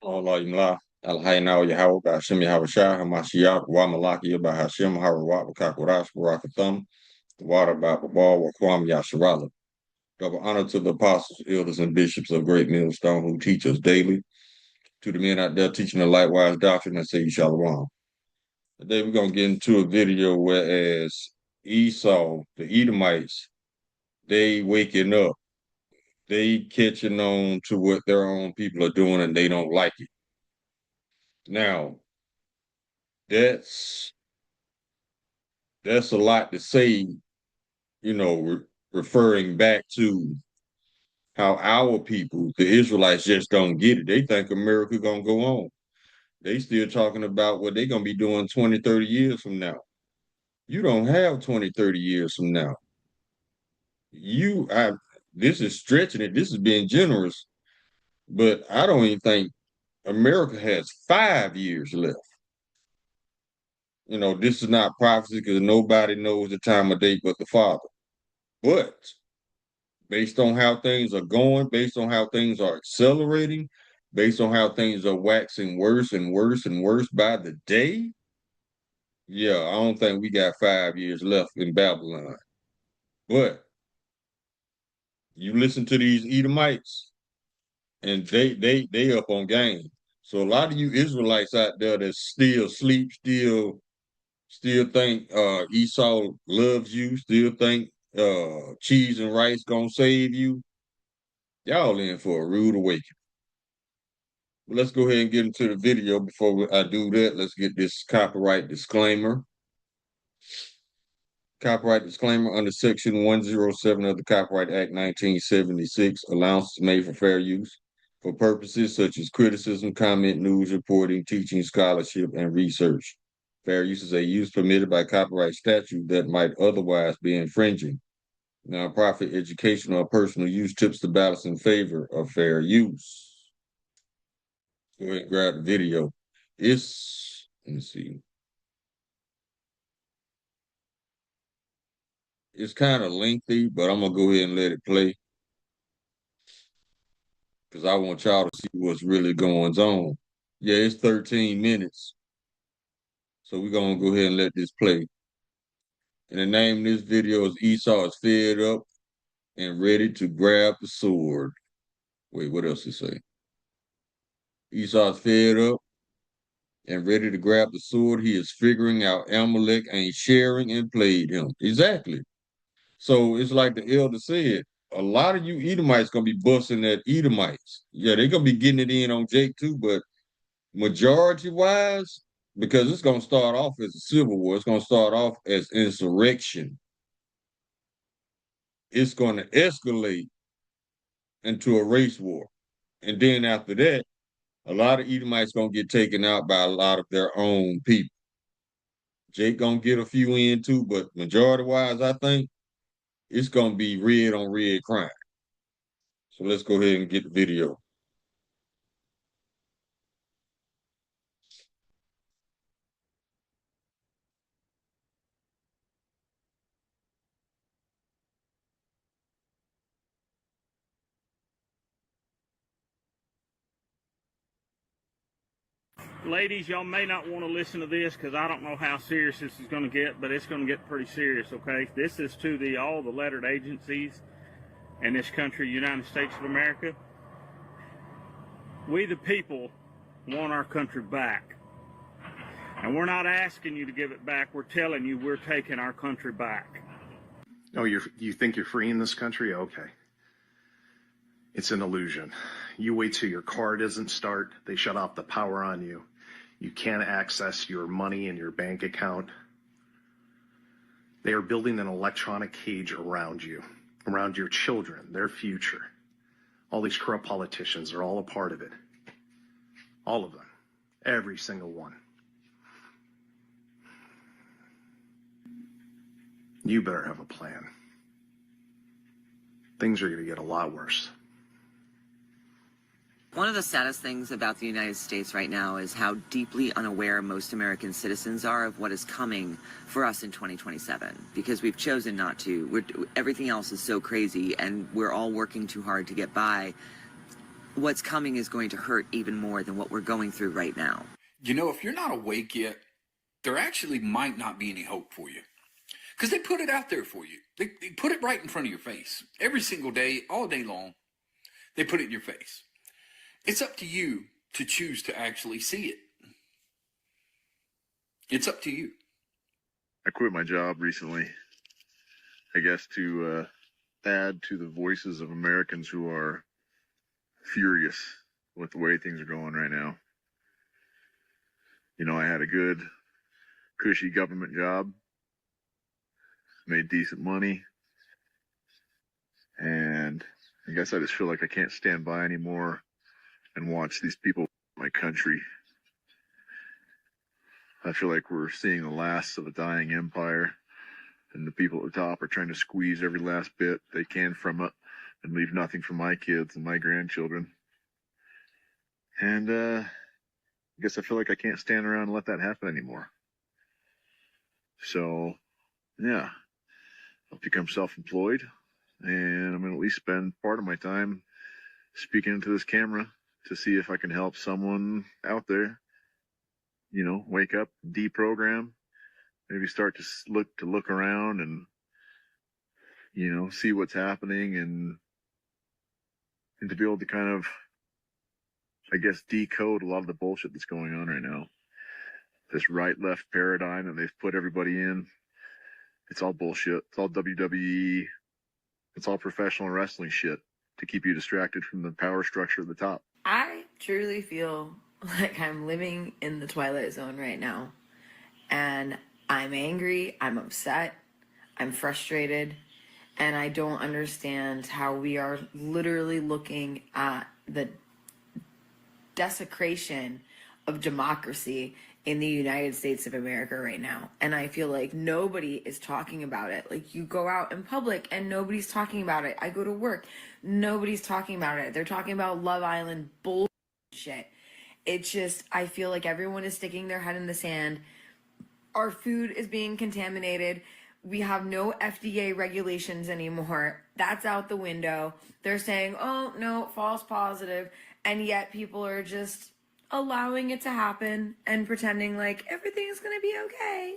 Allah Imla, Alhaina Yahweh, Bashem Yahweh Shah, Hamashiach, Wamalaki, Bahashim, Harawat, Kakurash, Barakathum, the water by Babal, Wakwam Yasharala. Double honor to the apostles, elders, and bishops of Great Millstone who teach us daily. To the men out there teaching the likewise doctrine, I say Shalom. Today we're going to get into a video whereas Esau, the Edomites, they waking up. They catching on to what their own people are doing and they don't like it. Now, that's a lot to say, referring back to how our people, the Israelites, just don't get it. They think America gonna go on. They still talking about what they're gonna be doing 20, 30 years from now. You don't have 20, 30 years from now. This is stretching it, this is being generous, but I don't even think America has 5 years left. This is not prophecy because nobody knows the time of day but the Father. But based on how things are going, based on how things are accelerating, based on how things are waxing worse and worse and worse by the day, yeah, I don't think we got 5 years left in Babylon. But you listen to these Edomites, and they up on game. So a lot of you Israelites out there that still sleep, still think Esau loves you, still think cheese and rice gonna save you. Y'all in for a rude awakening. But let's go ahead and get into the video. Before I do that, let's get this copyright disclaimer. Copyright disclaimer under Section 107 of the Copyright Act 1976. Allowances made for fair use for purposes such as criticism, comment, news reporting, teaching, scholarship, and research. Fair use is a use permitted by copyright statute that might otherwise be infringing. Nonprofit educational or personal use tips the balance in favor of fair use. Go ahead and grab the video. Let me see. It's kind of lengthy, but I'm gonna go ahead and let it play because I want y'all to see what's really going on. Yeah, it's 13 minutes. So we're gonna go ahead and let this play. And the name of this video is Esau is fed up and ready to grab the sword. Wait, what else it say? Esau is fed up and ready to grab the sword. He is figuring out Amalek ain't sharing and played him. Exactly. So it's like the elder said, a lot of you Edomites gonna be busting at Edomites. Yeah, they're gonna be getting it in on Jake too, but majority wise, because it's gonna start off as a civil war, it's gonna start off as insurrection. It's gonna escalate into a race war. And then after that, a lot of Edomites gonna get taken out by a lot of their own people. Jake gonna get a few in too, but majority wise, I think it's gonna be red on red crime. So let's go ahead and get the video. Ladies, y'all may not want to listen to this because I don't know how serious this is going to get, but it's going to get pretty serious, okay? This is to all the lettered agencies in this country, United States of America. We, the people, want our country back. And we're not asking you to give it back. We're telling you we're taking our country back. Oh, you think you're free in this country? Okay. It's an illusion. You wait till your car doesn't start. They shut off the power on you. You can't access your money in your bank account. They are building an electronic cage around you, around your children, their future. All these corrupt politicians are all a part of it. All of them. Every single one. You better have a plan. Things are going to get a lot worse. One of the saddest things about the United States right now is how deeply unaware most American citizens are of what is coming for us in 2027, because we've chosen not to. Everything else is so crazy, and we're all working too hard to get by. what's coming is going to hurt even more than what we're going through right now. You know, if you're not awake yet, there actually might not be any hope for you. Because they put it out there for you. They put it right in front of your face. Every single day, all day long, they put it in your face. It's up to you to choose to actually see it. It's up to you. I quit my job recently, I guess, to add to the voices of Americans who are furious with the way things are going right now. You know, I had a good, cushy government job, made decent money, and I guess I just feel like I can't stand by anymore and watch these people in my country. I feel like we're seeing the last of a dying empire, and the people at the top are trying to squeeze every last bit they can from it and leave nothing for my kids and my grandchildren. And I guess I feel like I can't stand around and let that happen anymore. So, yeah, I'll become self-employed, and I'm going to at least spend part of my time speaking into this camera to see if I can help someone out there, you know, wake up, deprogram, maybe start to look around and, you know, see what's happening and to be able to kind of, I guess, decode a lot of the bullshit that's going on right now. This right-left paradigm that they've put everybody in, it's all bullshit. It's all WWE. It's all professional wrestling shit to keep you distracted from the power structure at the top. I truly feel like I'm living in the Twilight Zone right now. And I'm angry, I'm upset, I'm frustrated, and I don't understand how we are literally looking at the desecration of democracy in the United States of America right now. And I feel like nobody is talking about it. Like, you go out in public and nobody's talking about it. I go to work, nobody's talking about it. They're talking about Love Island bullshit. It's just, I feel like everyone is sticking their head in the sand. Our food is being contaminated. We have no FDA regulations anymore. That's out the window. They're saying, oh, no, false positive. And yet people are just allowing it to happen and pretending like everything is going to be okay.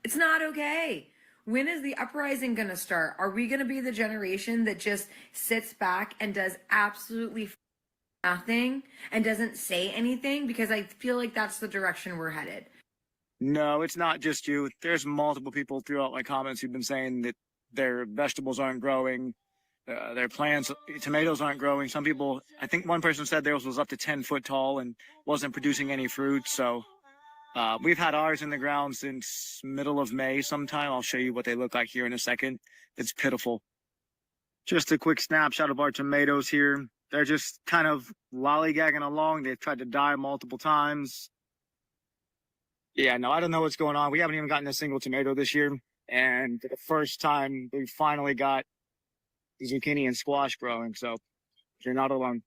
It's not okay. When is the uprising going to start? Are we going to be the generation that just sits back and does absolutely nothing and doesn't say anything? Because I feel like that's the direction we're headed. No, it's not just you. There's multiple people throughout my comments who've been saying that their vegetables aren't growing, their plants, tomatoes aren't growing. Some people, I think one person said theirs was up to 10 foot tall and wasn't producing any fruit. So we've had ours in the ground since middle of May sometime. I'll show you what they look like here in a second. It's pitiful. Just a quick snapshot of our tomatoes here. They're just kind of lollygagging along. They've tried to die multiple times. Yeah, no, I don't know what's going on. We haven't even gotten a single tomato this year. And for the first time, we finally got zucchini and squash growing. So you're not alone.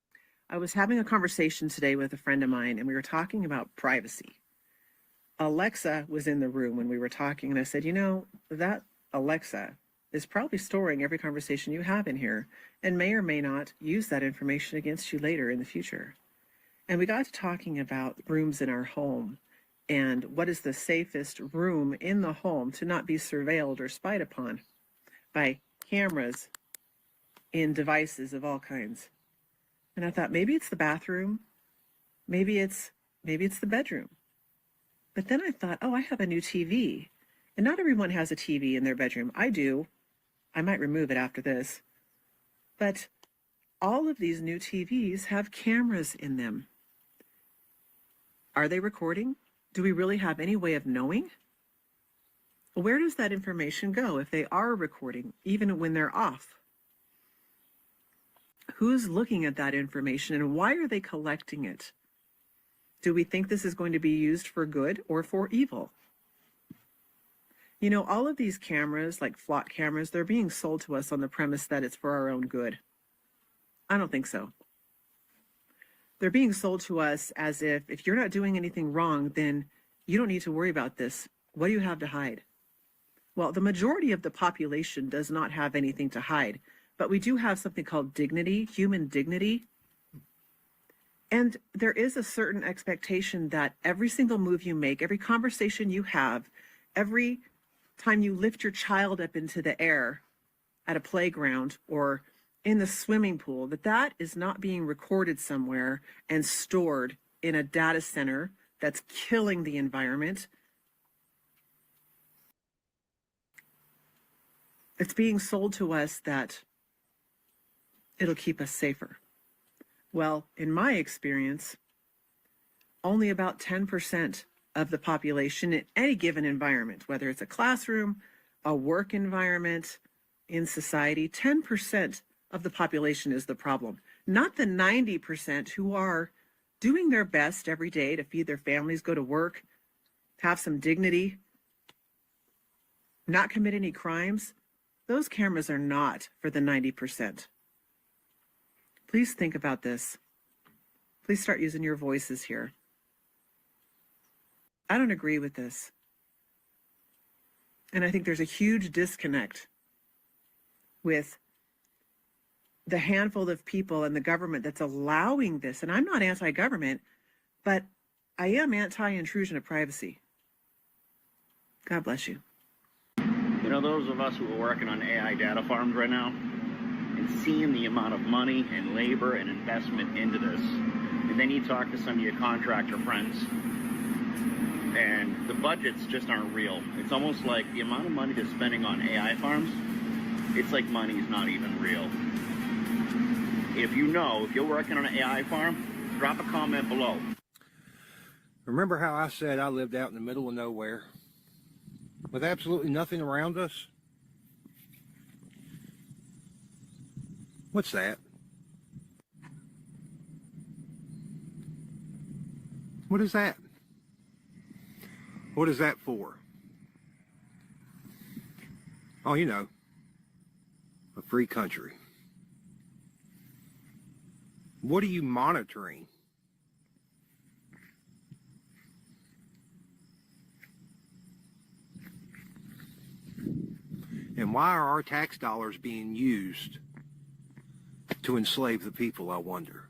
I was having a conversation today with a friend of mine, and we were talking about privacy. Alexa was in the room when we were talking, and I said, you know, that Alexa is probably storing every conversation you have in here and may or may not use that information against you later in the future. And we got to talking about rooms in our home and what is the safest room in the home to not be surveilled or spied upon by cameras in devices of all kinds. And I thought, maybe it's the bathroom, maybe it's the bedroom. But then I thought, oh, I have a new TV. And not everyone has a TV in their bedroom. I do. I might remove it after this. But all of these new TVs have cameras in them. Are they recording? Do we really have any way of knowing? Where does that information go if they are recording, even when they're off? Who's looking at that information and why are they collecting it? Do we think this is going to be used for good or for evil? You know, all of these cameras, like flock cameras, they're being sold to us on the premise that it's for our own good. I don't think so. They're being sold to us as if you're not doing anything wrong, then you don't need to worry about this. What do you have to hide? Well, the majority of the population does not have anything to hide, but we do have something called dignity, human dignity. And there is a certain expectation that every single move you make, every conversation you have, every time you lift your child up into the air at a playground or in the swimming pool, that is not being recorded somewhere and stored in a data center that's killing the environment. It's being sold to us that it'll keep us safer. Well, in my experience, only about 10% of the population in any given environment, whether it's a classroom, a work environment, in society, 10% of the population is the problem, not the 90% who are doing their best every day to feed their families, go to work, have some dignity, not commit any crimes. Those cameras are not for the 90%. Please think about this. Please start using your voices here. I don't agree with this. And I think there's a huge disconnect with the handful of people in the government that's allowing this. And I'm not anti-government, but I am anti-intrusion of privacy. God bless you. You know, those of us who are working on AI data farms right now and seeing the amount of money and labor and investment into this, and then you talk to some of your contractor friends, and the budgets just aren't real. It's almost like the amount of money they're spending on AI farms, it's like money's not even real. If you're working on an AI farm, drop a comment below. Remember how I said I lived out in the middle of nowhere with absolutely nothing around us? What's that? What is that? What is that for? Oh, you know, a free country. What are you monitoring? And why are our tax dollars being used to enslave the people, I wonder?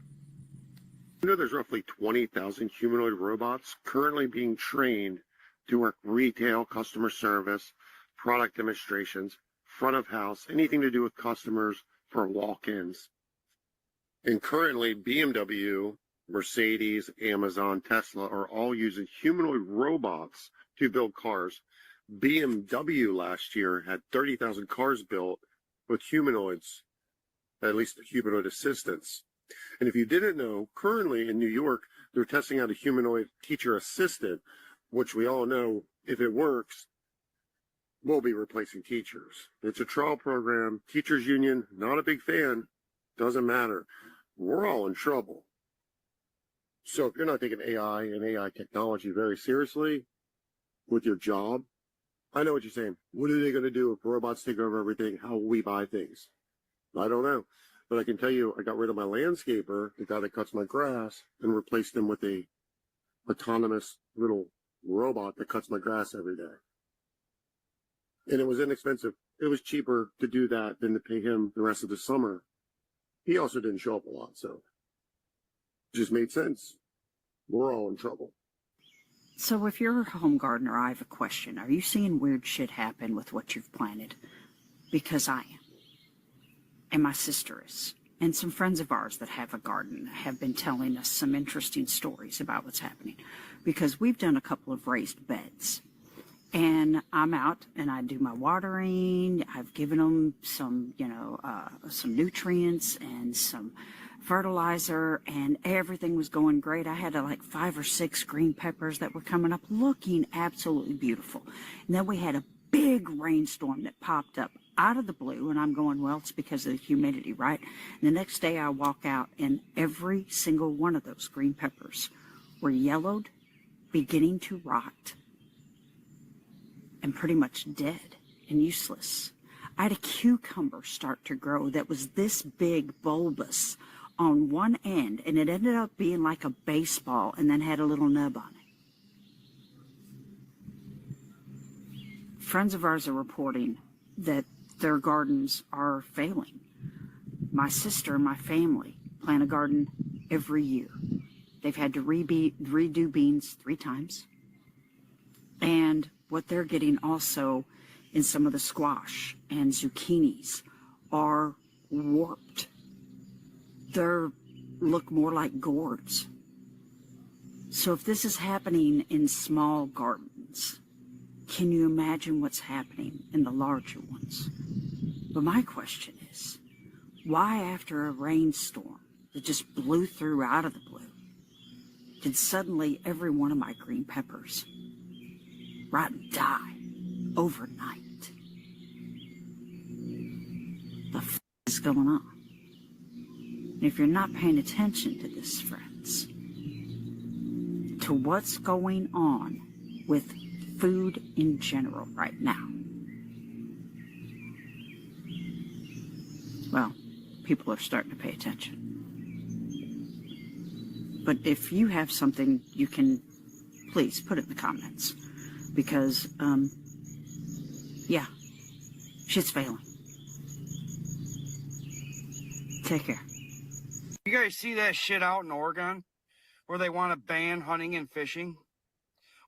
You know, there's roughly 20,000 humanoid robots currently being trained to work retail, customer service, product demonstrations, front of house, anything to do with customers for walk-ins. And currently, BMW, Mercedes, Amazon, Tesla are all using humanoid robots to build cars. BMW last year had 30,000 cars built with humanoids, at least humanoid assistants. And if you didn't know, currently in New York, they're testing out a humanoid teacher assistant, which we all know, if it works, will be replacing teachers. It's a trial program. Teachers union, not a big fan. Doesn't matter. We're all in trouble. So if you're not taking AI and AI technology very seriously with your job, I know what you're saying. What are they going to do if robots take over everything? How will we buy things? I don't know. But I can tell you, I got rid of my landscaper, the guy that cuts my grass, and replaced him with a autonomous little robot that cuts my grass every day. And it was inexpensive. It was cheaper to do that than to pay him the rest of the summer. He also didn't show up a lot, so it just made sense. We're all in trouble. So if you're a home gardener, I have a question. Are you seeing weird shit happen with what you've planted? Because I am. And my sister is. And some friends of ours that have a garden have been telling us some interesting stories about what's happening. Because we've done a couple of raised beds. And I'm out and I do my watering. I've given them some, some nutrients and some fertilizer, and everything was going great. I had like 5 or 6 green peppers that were coming up looking absolutely beautiful. And then we had a big rainstorm that popped up out of the blue, and I'm going, well, it's because of the humidity, right? And the next day I walk out and every single one of those green peppers were yellowed, beginning to rot, and pretty much dead and useless. I had a cucumber start to grow that was this big, bulbous on one end, and it ended up being like a baseball and then had a little nub on it. Friends of ours are reporting that their gardens are failing. My sister and my family plant a garden every year. They've had to redo beans 3 times. And what they're getting also in some of the squash and zucchinis are warped. They look more like gourds. So if this is happening in small gardens, can you imagine what's happening in the larger ones? But my question is, why after a rainstorm that just blew through out of the blue, did suddenly every one of my green peppers die overnight? The f is going on? And if you're not paying attention to this, friends, to what's going on with food in general right now, well, people are starting to pay attention. But if you have something, you can please put it in the comments. Because, yeah, shit's failing. Take care. You guys see that shit out in Oregon where they want to ban hunting and fishing?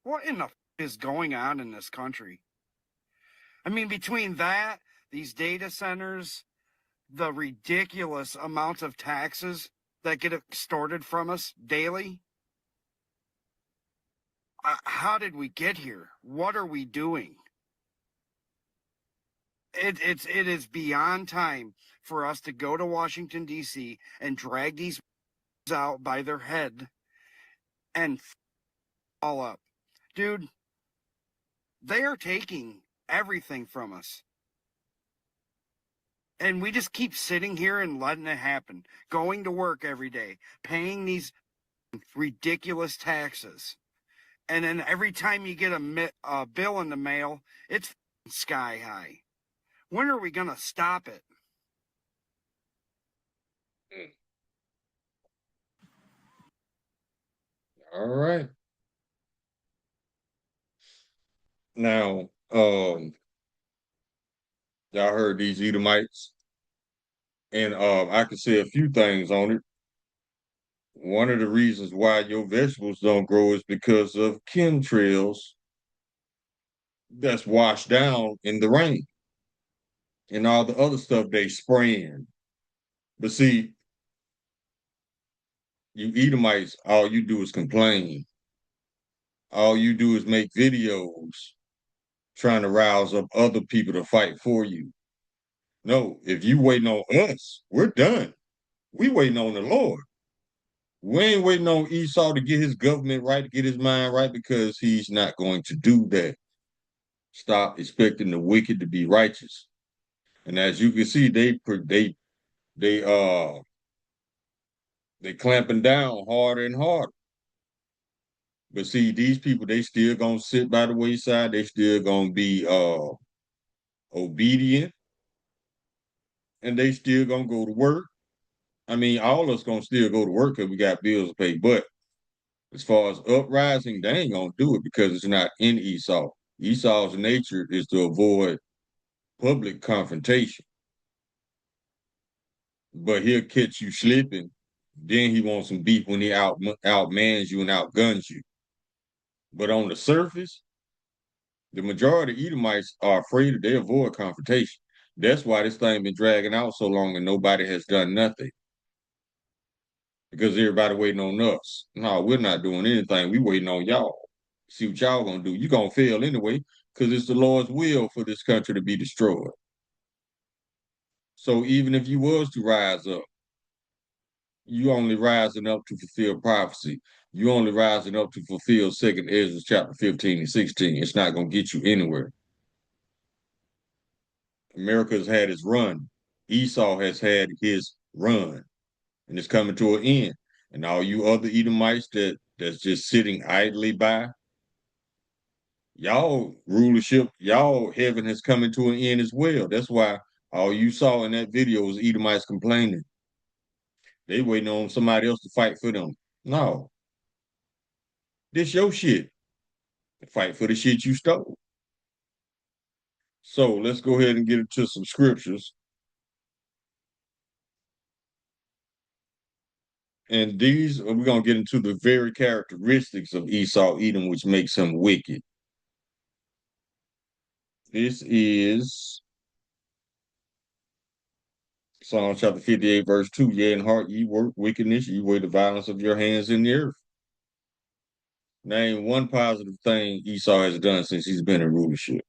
What in the f is going on in this country? I mean, between that, these data centers, the ridiculous amounts of taxes that get extorted from us daily. How did we get here? What are we doing? It is beyond time for us to go to Washington, D.C. and drag these out by their head and all up. Dude, they are taking everything from us. And we just keep sitting here and letting it happen. Going to work every day, paying these ridiculous taxes. And then every time you get a bill in the mail, it's sky high. When are we going to stop it? All right. Now, y'all heard these Edomites, and I can say a few things on it. One of the reasons why your vegetables don't grow is because of chemtrails that's washed down in the rain and all the other stuff they spraying. But see, you Edomites, all you do is complain. All you do is make videos trying to rouse up other people to fight for you. No, if you waiting on us, we're done. We waiting on the Lord. We ain't waiting on Esau to get his government right, to get his mind right, because he's not going to do that. Stop expecting the wicked to be righteous. And as you can see, they clamping down harder and harder. But see, these people, they still gonna sit by the wayside. They still gonna be obedient, and they still gonna go to work. I mean, all of us gonna still go to work because we got bills to pay. But as far as uprising, they ain't gonna do it because it's not in Esau. Esau's nature is to avoid public confrontation. But he'll catch you slipping. Then he wants some beef when he outmans you and outguns you. But on the surface, the majority of Edomites are afraid that they avoid confrontation. That's why this thing been dragging out so long and nobody has done nothing. Because everybody waiting on us. No, we're not doing anything. We waiting on y'all. See what y'all gonna do. You're gonna fail anyway, because it's the Lord's will for this country to be destroyed. So even if you was to rise up, you only rising up to fulfill prophecy. You only rising up to fulfill 2nd Ezra chapter 15 and 16. It's not gonna get you anywhere. America has had its run. Esau has had his run, and it's coming to an end. And all you other Edomites that's just sitting idly by, y'all rulership, y'all heaven has coming to an end as well. That's why all you saw in that video was Edomites complaining. They waiting on somebody else to fight for them. No, this your shit. Fight for the shit you stole. So let's go ahead and get into some scriptures. And these, we're going to get into the very characteristics of Esau Edom, which makes him wicked. This is Psalm chapter 58, verse 2. Yea, in heart ye work wickedness, ye weigh the violence of your hands in the earth. Name one positive thing Esau has done since he's been in rulership.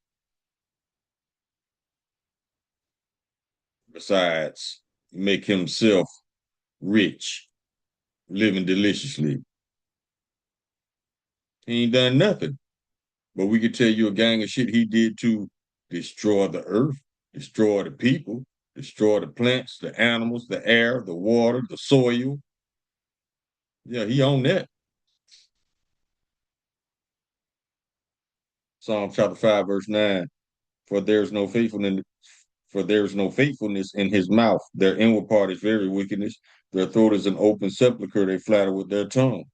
Besides, make himself rich, living deliciously. He ain't done nothing. But we could tell you a gang of shit he did to destroy the earth, destroy the people, destroy the plants, the animals, the air, the water, the soil. Yeah, he owned that. Psalm chapter 5, verse 9. For there's no faithfulness, for there is no faithfulness in his mouth. Their inward part is very wickedness. Their throat is an open sepulchre. They flatter with their tongue.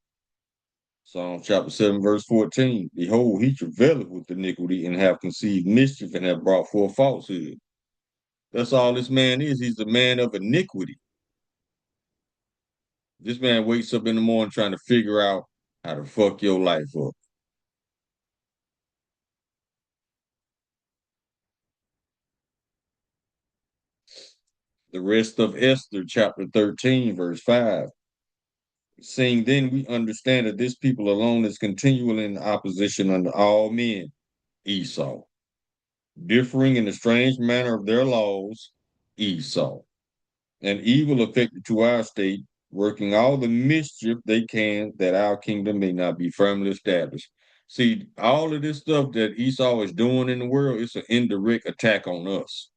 Psalm chapter 7, verse 14. Behold, he travaileth with iniquity and have conceived mischief and have brought forth falsehood. That's all this man is. He's a man of iniquity. This man wakes up in the morning trying to figure out how to fuck your life up. The rest of Esther, chapter 13, verse 5. Seeing then we understand that this people alone is continually in opposition unto all men, Esau, differing in the strange manner of their laws, Esau, and evil affected to our state, working all the mischief they can that our kingdom may not be firmly established. See, all of this stuff that Esau is doing in the world, it's an indirect attack on us.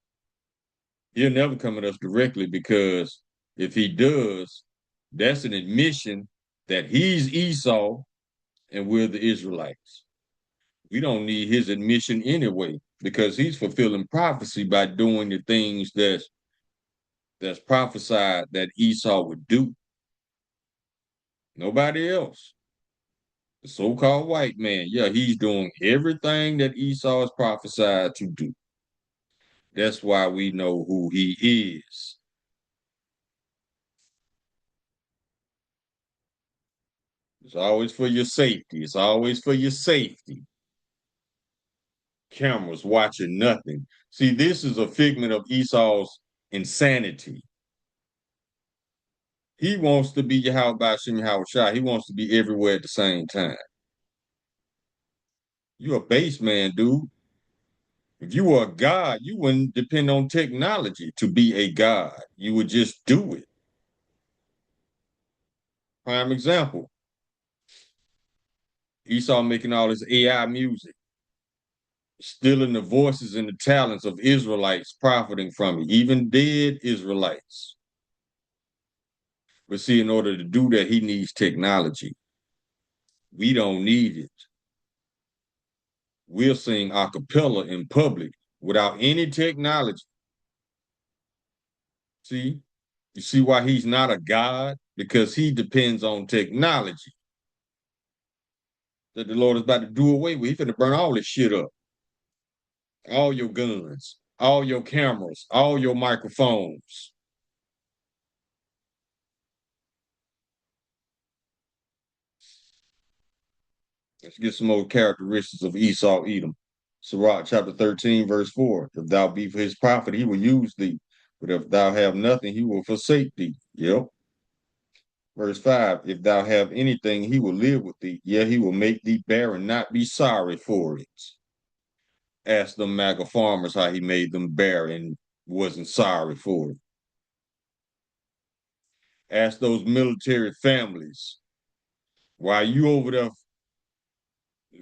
He'll never come at us directly because if he does, that's an admission that he's Esau and we're the Israelites. We don't need his admission anyway because he's fulfilling prophecy by doing the things that's prophesied that Esau would do. Nobody else. The so-called white man, yeah, he's doing everything that Esau is prophesied to do. That's why we know who he is. It's always for your safety. It's always for your safety. Cameras watching nothing. See, this is a figment of Esau's insanity. He wants to be Yahweh Bashim Hawashai. He wants to be everywhere at the same time. You're a base man, dude. If you were a god, you wouldn't depend on technology to be a god. You would just do it. Prime example, Esau making all this AI music, stealing the voices and the talents of Israelites, profiting from it, even dead Israelites. But see, in order to do that, he needs technology. We don't need it. We'll sing a cappella in public without any technology. See? You see why he's not a god? Because he depends on technology that the Lord is about to do away with. He's going to burn all this shit up. All your guns, all your cameras, all your microphones. Let's get some more characteristics of Esau Edom. Sirach chapter 13, verse 4. If thou be for his profit, he will use thee. But if thou have nothing, he will forsake thee. Yep. Verse 5. If thou have anything, he will live with thee. Yeah, he will make thee barren, not be sorry for it. Ask them MAGA farmers how he made them barren, wasn't sorry for it. Ask those military families, why you over there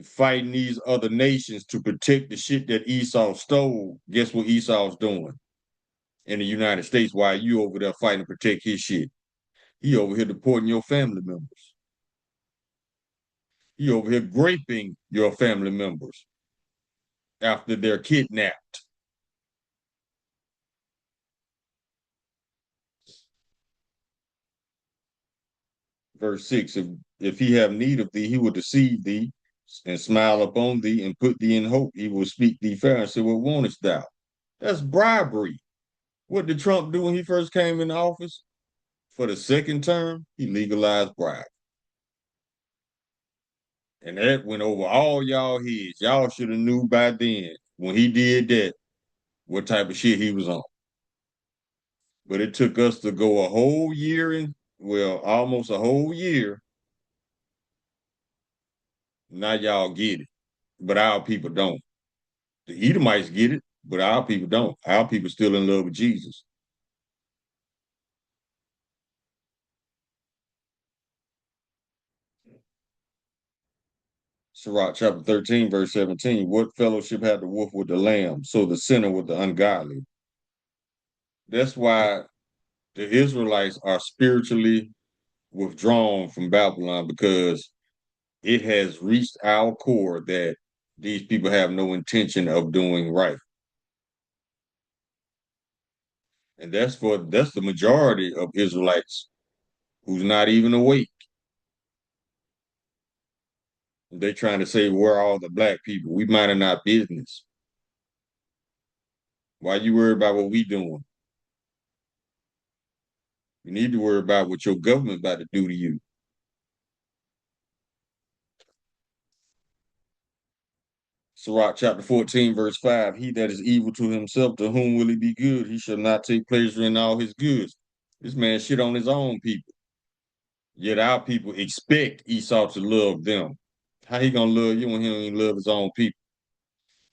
fighting these other nations to protect the shit that Esau stole, guess what Esau's doing in the United States? Why you over there fighting to protect his shit? He over here deporting your family members. He over here raping your family members after they're kidnapped. Verse 6, if he have need of thee, he will deceive thee and smile upon thee and put thee in hope. He will speak thee fair and say, what wantest thou? That's bribery. What did Trump do when he first came into office? For the second term, he legalized bribery. And that went over all y'all heads. Y'all should have knew by then when he did that what type of shit he was on. But it took us to go a whole year and well, almost a whole year. Now y'all get it. But our people don't. The Edomites get it, but our people don't. Our people still in love with Jesus. Sirach chapter 13, verse 17. What fellowship had the wolf with the lamb? So the sinner with the ungodly. That's why the Israelites are spiritually withdrawn from Babylon because it has reached our core that these people have no intention of doing right. And that's the majority of Israelites who's not even awake. They're trying to say we're all the black people. We minding our business. Why you worry about what we doing? You need to worry about what your government about to do to you. Sirach chapter 14, verse 5. He that is evil to himself, to whom will he be good? He shall not take pleasure in all his goods. This man shit on his own people. Yet our people expect Esau to love them. How he gonna love you when he don't even love his own people?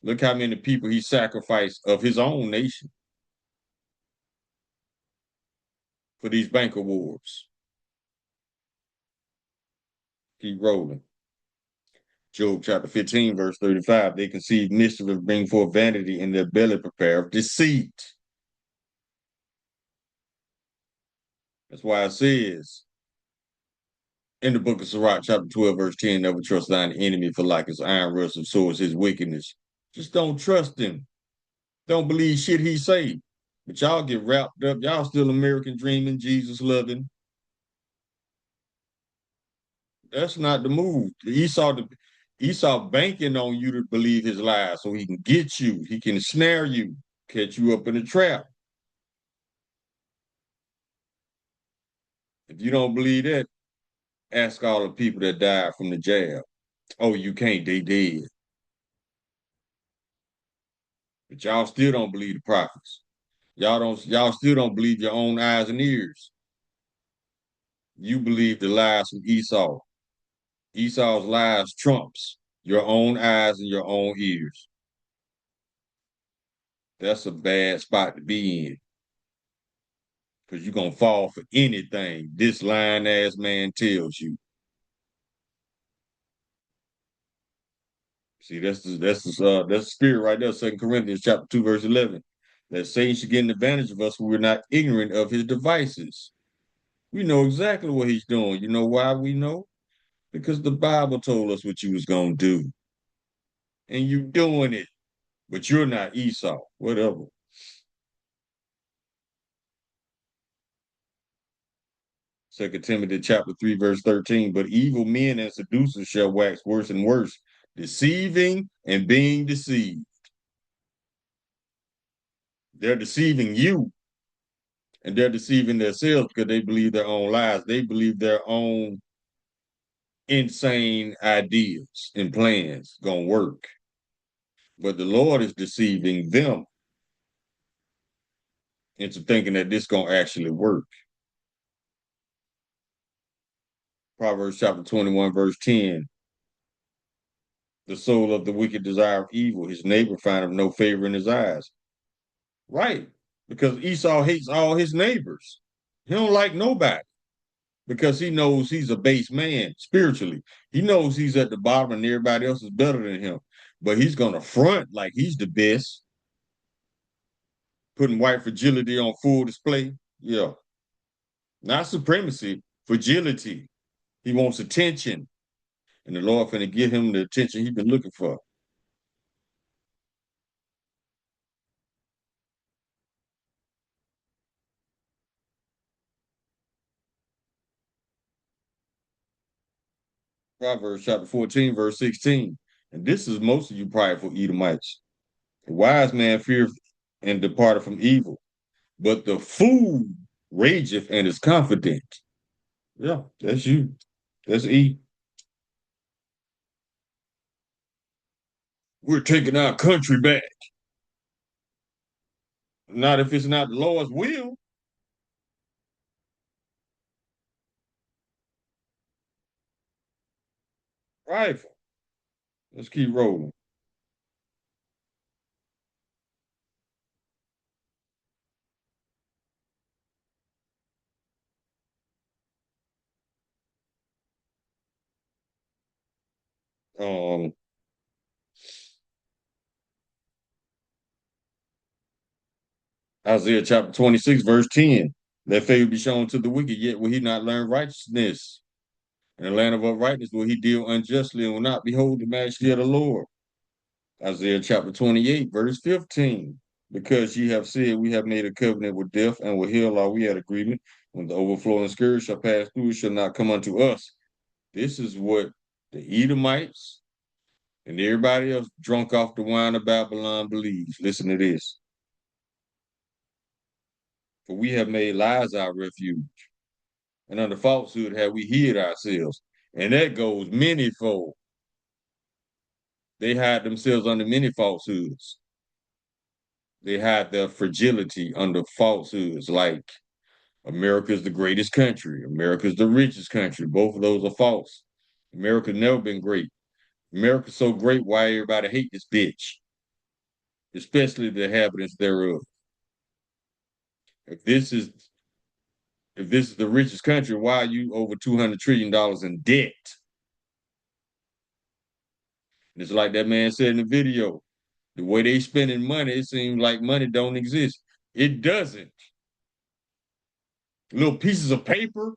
Look how many people he sacrificed of his own nation for these bank awards. Keep rolling. Job chapter 15, verse 35. They conceive mischief and bring forth vanity, in their belly prepare of deceit. That's why it says in the book of Sirach, chapter 12, verse 10, never trust thine enemy, for like his iron rust, so is his wickedness. Just don't trust him. Don't believe shit he say. But y'all get wrapped up. Y'all still American dreaming, Jesus loving. That's not the move. Esau banking on you to believe his lies so he can get you. He can snare you, catch you up in a trap. If you don't believe that, ask all the people that died from the jab. Oh, you can't, they dead. But y'all still don't believe the prophets. Y'all still don't believe your own eyes and ears. You believe the lies from Esau. Esau's lies trumps your own eyes and your own ears. That's a bad spot to be in. Because you're gonna fall for anything this lying ass man tells you. See, that's the spirit right there, 2 Corinthians chapter 2, verse 11. That Satan should get an advantage of us when we're not ignorant of his devices. We know exactly what he's doing. You know why we know? Because the Bible told us what you was gonna do. And you doing it. But you're not Esau. Whatever. 2 Timothy chapter 3, verse 13. But evil men and seducers shall wax worse and worse, deceiving and being deceived. They're deceiving you, and they're deceiving themselves because they believe their own lies. They believe their own insane ideas and plans gonna work. But the Lord is deceiving them into thinking that this gonna actually work. Proverbs chapter 21, verse 10. The soul of the wicked desire evil. His neighbor findeth no favor in his eyes. Right. Because Esau hates all his neighbors. He don't like nobody because he knows he's a base man spiritually. He knows he's at the bottom and everybody else is better than him. But he's going to front like he's the best, putting white fragility on full display. Yeah. Not supremacy, fragility. He wants attention. And the Lord finna give him the attention he's been looking for. Proverbs chapter 14, verse 16. And this is most of you prideful Edomites. The wise man feareth and departed from evil, but the fool rageth and is confident. Yeah, that's you. That's E. We're taking our country back. Not if it's not the Lord's will. Rifle. Let's keep rolling. Um, Isaiah chapter 26, verse 10. That favor be shown to the wicked, yet will he not learn righteousness. In the land of uprightness will he deal unjustly and will not behold the majesty of the Lord. Isaiah chapter 28, verse 15. Because ye have said, we have made a covenant with death, and will heal are we at agreement. When the overflowing scourge shall pass through, it shall not come unto us. This is what the Edomites and everybody else drunk off the wine of Babylon believes. Listen to this. For we have made lies our refuge, and under falsehood have we hid ourselves. And that goes manyfold. They hide themselves under many falsehoods. They hide their fragility under falsehoods like America's the greatest country, America's the richest country. Both of those are false. America's never been great. America's so great, why everybody hate this bitch, especially the inhabitants thereof. If this is if this is the richest country, why are you over $200 trillion in debt? And it's like that man said in the video, the way they spending money, it seems like money don't exist. It doesn't. Little pieces of paper,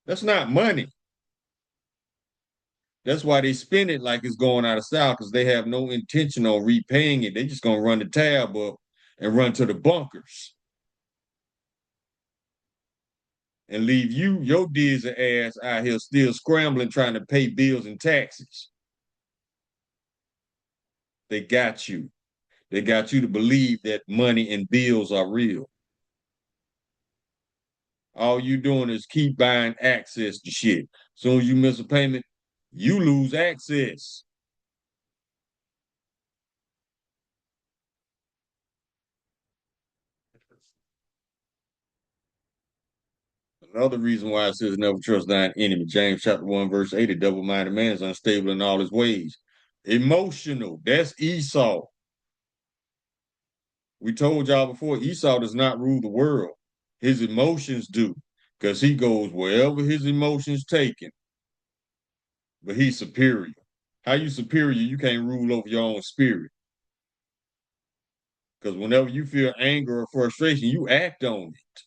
that's not money. That's why they spend it like it's going out of style, because they have no intention on repaying it. They just gonna run the tab up and run to the bunkers and leave you, your dizzy ass, out here still scrambling trying to pay bills and taxes. They got you. They got you to believe that money and bills are real. All you doing is keep buying access to shit. Soon as you miss a payment, you lose access. Another reason why it says never trust thine enemy. James chapter 1, verse 8, a double-minded man is unstable in all his ways. Emotional. That's Esau. We told y'all before, Esau does not rule the world. His emotions do, because he goes wherever his emotions take him. But he's superior. How you superior? You can't rule over your own spirit. Because whenever you feel anger or frustration, you act on it.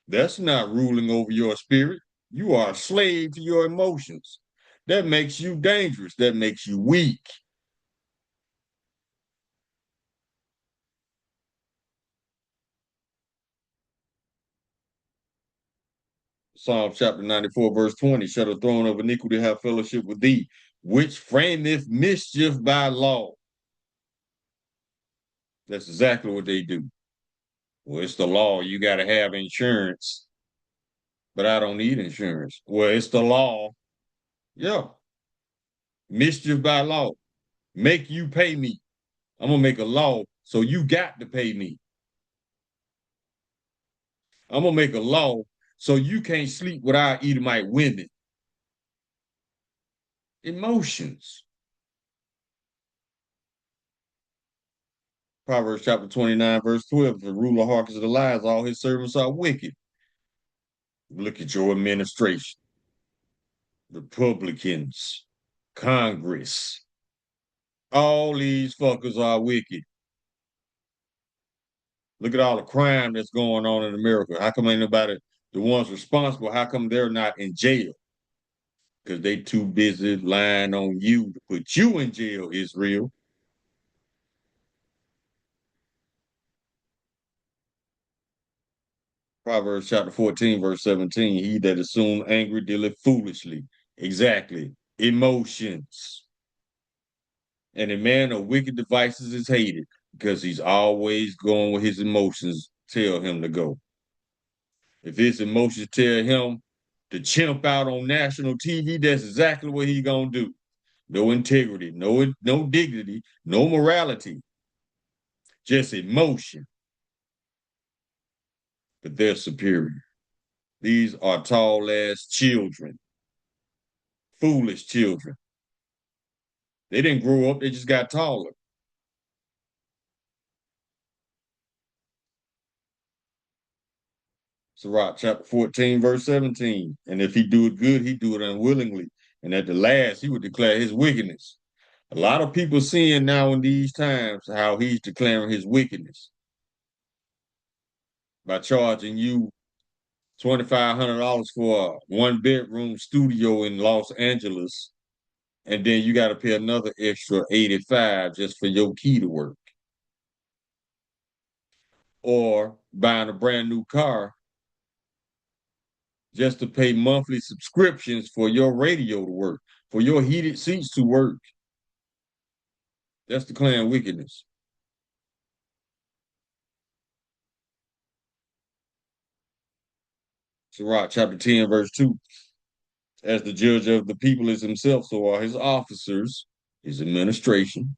That's not ruling over your spirit. You are a slave to your emotions. That makes you dangerous. That makes you weak. Psalm chapter 94, verse 20, shall the throne of iniquity have fellowship with thee, which frameth mischief by law. That's exactly what they do. Well, it's the law. You got to have insurance, but I don't need insurance. Well, it's the law. Yeah. Mischief by law. Make you pay me. I'm going to make a law so you got to pay me. I'm going to make a law so you can't sleep with our Edomite women. Emotions. Proverbs chapter 29, verse 12. If the ruler hearkens to the lies, all his servants are wicked. Look at your administration. Republicans, Congress. All these fuckers are wicked. Look at all the crime that's going on in America. How come ain't nobody, the ones responsible, how come they're not in jail? Because they too busy lying on you to put you in jail, Israel. Proverbs chapter 14, verse 17. He that is soon angry dealeth foolishly. Exactly. Emotions. And a man of wicked devices is hated because he's always going where his emotions tell him to go. If his emotions tell him to chimp out on national TV, that's exactly what he's gonna do. No integrity, no dignity, no morality, just emotion. But they're superior. These are tall ass children, foolish children. They didn't grow up, they just got taller. Sirach chapter 14, verse 17. And if he do it good, he do it unwillingly. And at the last, he would declare his wickedness. A lot of people seeing now in these times how he's declaring his wickedness by charging you $2,500 for a one-bedroom studio in Los Angeles, and then you got to pay another extra 85 just for your key to work. Or buying a brand new car just to pay monthly subscriptions for your radio to work, for your heated seats to work. That's declaring wickedness. Sirach chapter 10, verse 2. As the judge of the people is himself, so are his officers, his administration.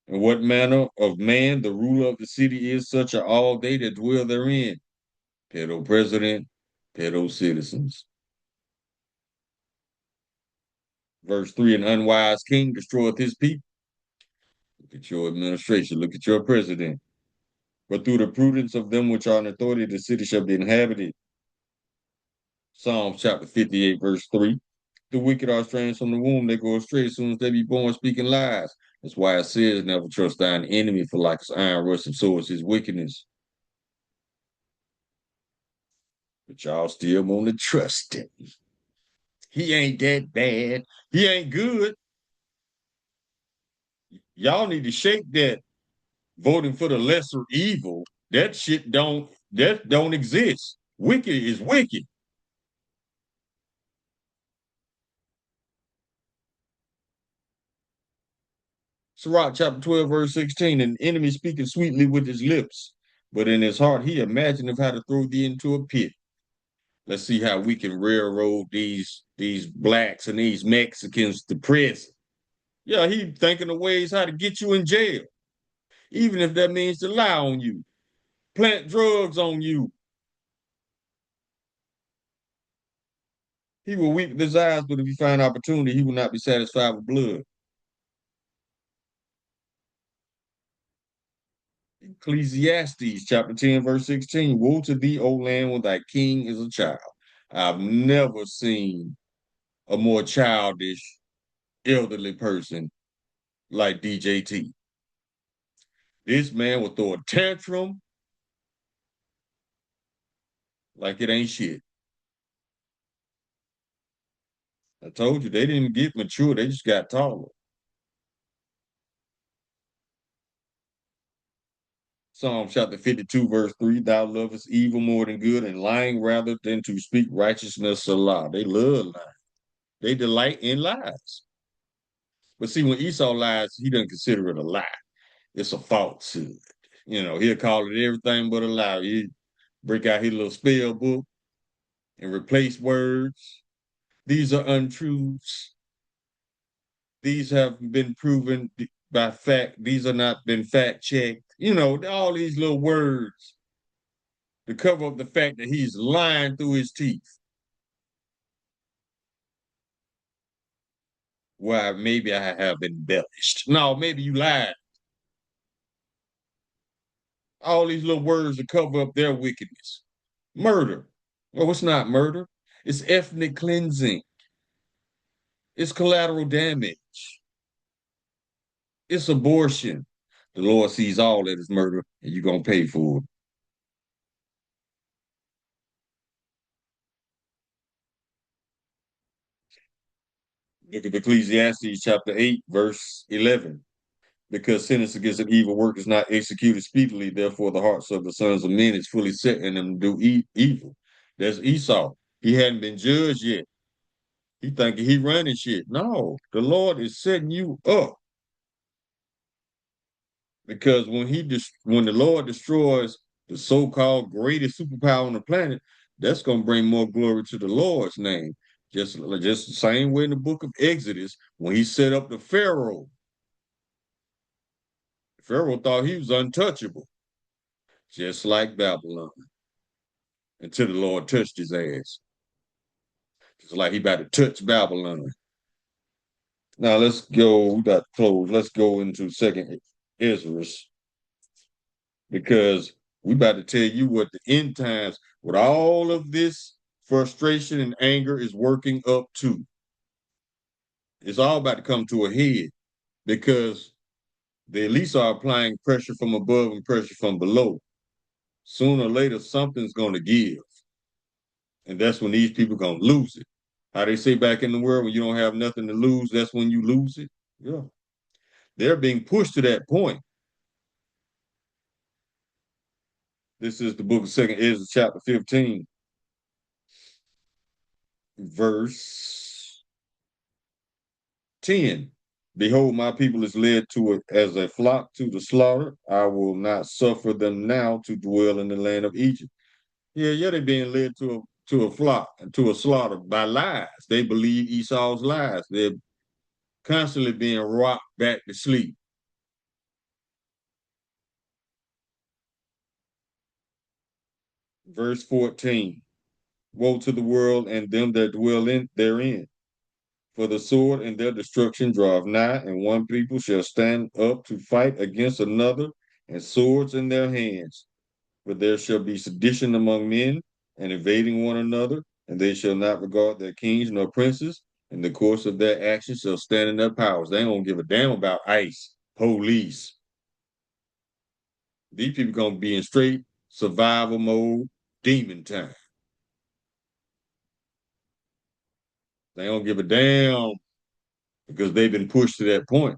And what manner of man the ruler of the city is, such are all they that dwell therein. Pedo president, pedo citizens. Verse 3, an unwise king destroyeth his people. Look at your administration, look at your president. But through the prudence of them which are in authority, the city shall be inhabited. Psalms chapter 58, verse 3. The wicked are estranged from the womb, they go astray as soon as they be born, speaking lies. That's why it says, never trust thine enemy, for like his iron rust, and so is his wickedness. But y'all still want to trust him. He ain't that bad. He ain't good. Y'all need to shake that voting for the lesser evil. That shit don't exist. Wicked is wicked. Sirach chapter 12, verse 16. An enemy speaketh sweetly with his lips, but in his heart he imagineth how to throw thee into a pit. Let's see how we can railroad these blacks and these Mexicans to prison. Yeah, he thinking of ways how to get you in jail, even if that means to lie on you, plant drugs on you. He will weep with his eyes, but if he find opportunity, he will not be satisfied with blood. Ecclesiastes chapter 10, verse 16. Woe to thee, O land, when thy king is a child. I've never seen a more childish, elderly person like DJT. This man will throw a tantrum like it ain't shit. I told you, they didn't get mature, they just got taller. Psalm chapter 52, verse 3, thou lovest evil more than good, and lying rather than to speak righteousness a lie. They love lying. They delight in lies. But see, when Esau lies, he doesn't consider it a lie. It's a falsehood. You know, he'll call it everything but a lie. He break out his little spell book and replace words. These are untruths. These have been proven by fact. These are not been fact checked. You know, all these little words to cover up the fact that he's lying through his teeth. Why, maybe I have embellished. No, maybe you lied. All these little words to cover up their wickedness. Murder. Well, it's not murder. It's ethnic cleansing. It's collateral damage. It's abortion. The Lord sees all that is murder, and you're going to pay for it. Look at Ecclesiastes chapter 8, verse 11. Because sentence against an evil work is not executed speedily, therefore the hearts of the sons of men is fully set in them to do evil. That's Esau. He hadn't been judged yet. He thinking he running shit. No, the Lord is setting you up. Because when the Lord destroys the so-called greatest superpower on the planet, that's going to bring more glory to the Lord's name. Just the same way in the book of Exodus, when he set up the Pharaoh. Pharaoh thought he was untouchable, just like Babylon, until the Lord touched his ass. It's like he about to touch Babylon. Now let's go, we got to close. Let's go into Second Ezra, because we about to tell you what the end times, with all of this frustration and anger is working up to. It's all about to come to a head because they at least are applying pressure from above and pressure from below. Sooner or later, something's going to give. And that's when these people going to lose it. How they say back in the world, when you don't have nothing to lose, that's when you lose it. Yeah. They're being pushed to that point. This is the book of Second Ezra, chapter 15, verse 10. Behold, my people is led to it as a flock to the slaughter. I will not suffer them now to dwell in the land of Egypt. Yeah, they're being led to a flock, to a slaughter by lies. They believe Esau's lies. They're constantly being rocked back to sleep. Verse 14. Woe to the world and them that dwell in therein. For the sword and their destruction draweth nigh, and one people shall stand up to fight against another, and swords in their hands. But there shall be sedition among men, and invading one another, and they shall not regard their kings nor princes, and the course of their actions shall stand in their powers. They ain't gonna give a damn about ICE, police. These people gonna be in straight survival mode, demon time. They don't give a damn because they've been pushed to that point.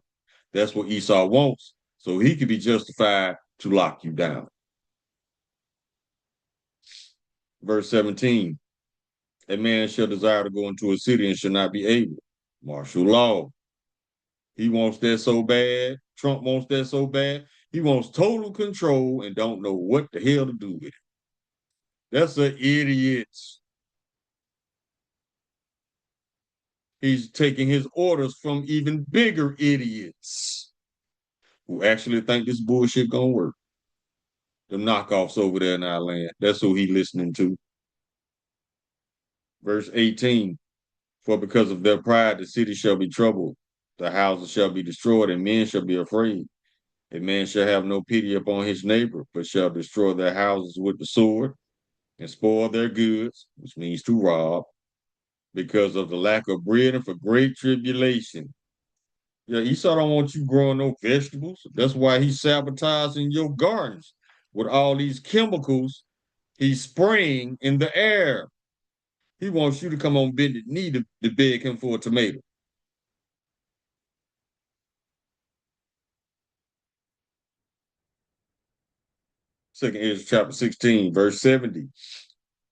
That's what Esau wants. So he could be justified to lock you down. Verse 17, a man shall desire to go into a city and shall not be able. Martial law. He wants that so bad. Trump wants that so bad. He wants total control and don't know what the hell to do with it. That's an idiot. He's taking his orders from even bigger idiots who actually think this bullshit gonna work. The knockoffs over there in our land. That's who he listening to. Verse 18, for because of their pride, the city shall be troubled, the houses shall be destroyed, and men shall be afraid. A man shall have no pity upon his neighbor, but shall destroy their houses with the sword and spoil their goods, which means to rob, because of the lack of bread and for great tribulation. Yeah, Esau don't want you growing no vegetables. That's why he's sabotaging your gardens with all these chemicals he's spraying in the air. He wants you to come on bended knee to beg him for a tomato. Second Ezra chapter 16, verse 70.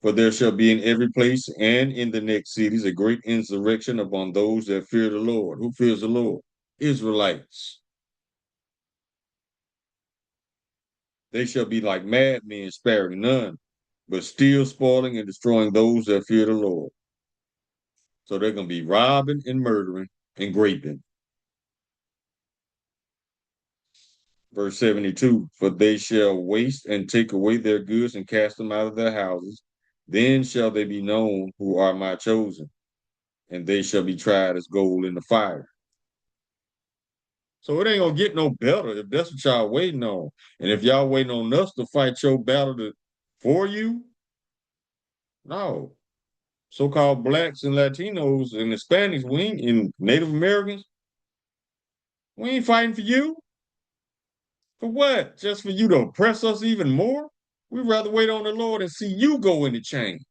For there shall be in every place and in the next cities a great insurrection upon those that fear the Lord. Who fears the Lord? Israelites. They shall be like madmen, sparing none, but still spoiling and destroying those that fear the Lord. So they're going to be robbing and murdering and raping. Verse 72, for they shall waste and take away their goods and cast them out of their houses. Then shall they be known who are my chosen, and they shall be tried as gold in the fire. So it ain't gonna get no better if that's what y'all waiting on. And if y'all waiting on us to fight your battle for you, no. So-called blacks and Latinos and Hispanics, and Native Americans, we ain't fighting for you. For what? Just for you to oppress us even more? We'd rather wait on the Lord and see you go into chains.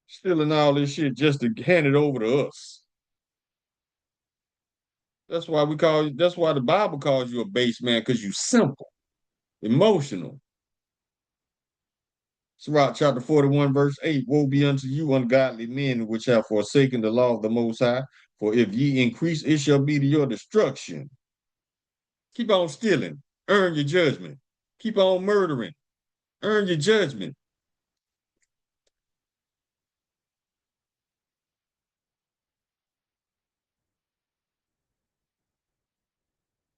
Stealing all this shit just to hand it over to us. That's why the Bible calls you a base man, because you simple, emotional. Sirach chapter 41, verse 8. Woe be unto you, ungodly men, which have forsaken the law of the Most High. For if ye increase, it shall be to your destruction. Keep on stealing, earn your judgment. Keep on murdering, earn your judgment.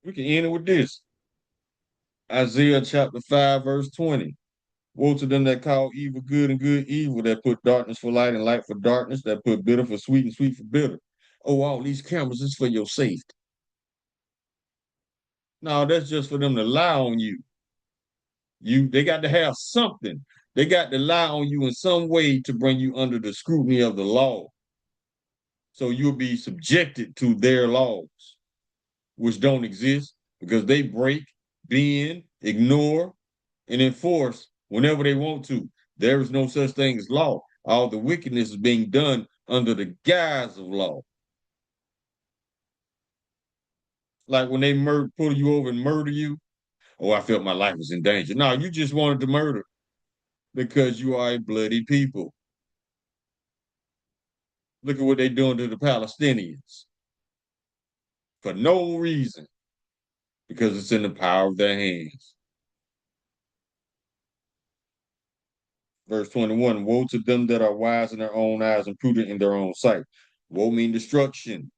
We can end it with this. Isaiah chapter 5, verse 20. Woe to them that call evil good and good evil, that put darkness for light and light for darkness, that put bitter for sweet and sweet for bitter. Oh, all these cameras is for your safety. No, that's just for them to lie on you. They got to have something. They got to lie on you in some way to bring you under the scrutiny of the law. So you'll be subjected to their laws, which don't exist because they break, bend, ignore, and enforce whenever they want to. There is no such thing as law. All the wickedness is being done under the guise of law. Like when they pull you over and murder you. Oh, I felt my life was in danger. No, you just wanted to murder because you are a bloody people. Look at what they're doing to the Palestinians for no reason, because it's in the power of their hands. Verse 21, woe to them that are wise in their own eyes and prudent in their own sight. Woe mean destruction.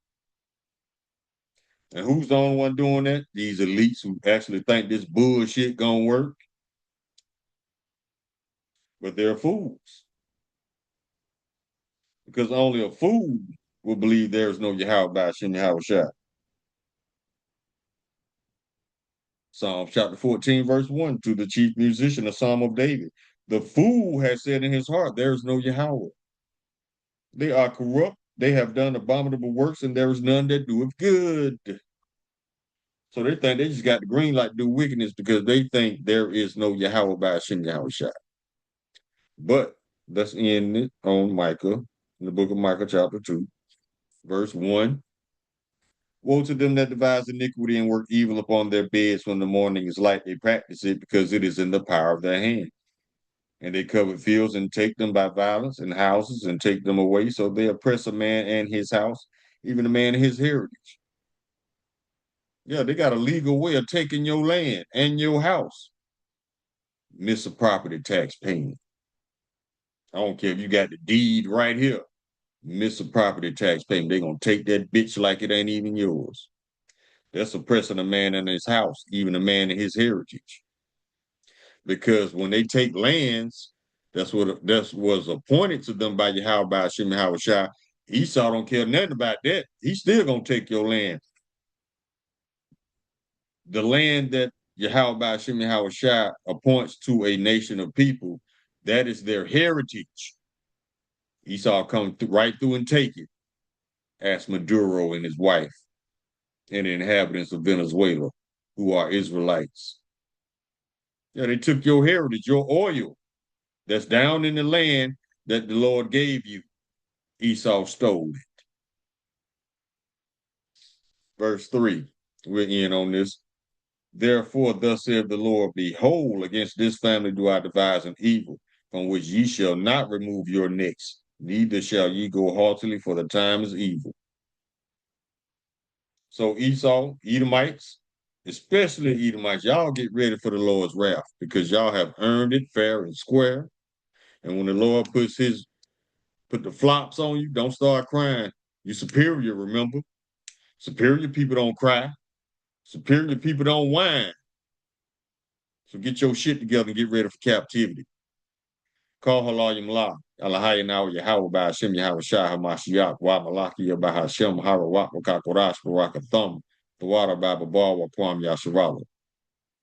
And who's the only one doing that? These elites who actually think this bullshit gonna work. But they're fools. Because only a fool will believe there is no Yahweh by Hashem Yahweh Shai. Psalm chapter 14, verse 1, to the chief musician, a psalm of David. The fool has said in his heart, there is no Yahweh. They are corrupt, they have done abominable works, and there is none that doeth good. So they think they just got the green light to do wickedness because they think there is no Yahweh by Hashem Yahweh Shai. But let's end it on Micah, in the book of Micah, chapter 2, verse 1. Woe to them that devise iniquity and work evil upon their beds when the morning is light. They practice it because it is in the power of their hand. And they cover fields and take them by violence, and houses and take them away. So they oppress a man and his house, even a man and his heritage. Yeah, they got a legal way of taking your land and your house. Miss a property tax payment. I don't care if you got the deed right here. Miss a property tax payment. They're going to take that bitch like it ain't even yours. That's oppressing a man in his house, even a man in his heritage. Because when they take lands, that was appointed to them by Yahweh by Hashem Yahweh Shai. Esau don't care nothing about that. He's still going to take your land. The land that Yahweh by Hashem Yahweh Shai appoints to a nation of people, that is their heritage. Esau come right through and take it. Ask Maduro and his wife and the inhabitants of Venezuela, who are Israelites. Yeah, they took your heritage, your oil that's down in the land that the Lord gave you. Esau stole it. Verse 3, we're in on this. Therefore, thus saith the Lord, behold, against this family do I devise an evil, from which ye shall not remove your necks, neither shall ye go haughtily, for the time is evil. So Esau, Edomites, especially Edomites, y'all get ready for the Lord's wrath, because y'all have earned it fair and square. And when the Lord put the flops on you, don't start crying. You're superior, remember? Superior people don't cry. Superior people don't whine. So get your shit together and get ready for captivity. Call Halayim La, Alahayanaw Yahweh by Hashem Yahweh Shai Hamashiach, Wa Malaki by Hashem Harawat Wakakorash Barakathum, the water by Babar Wakwam Yasharala.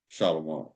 Shalom.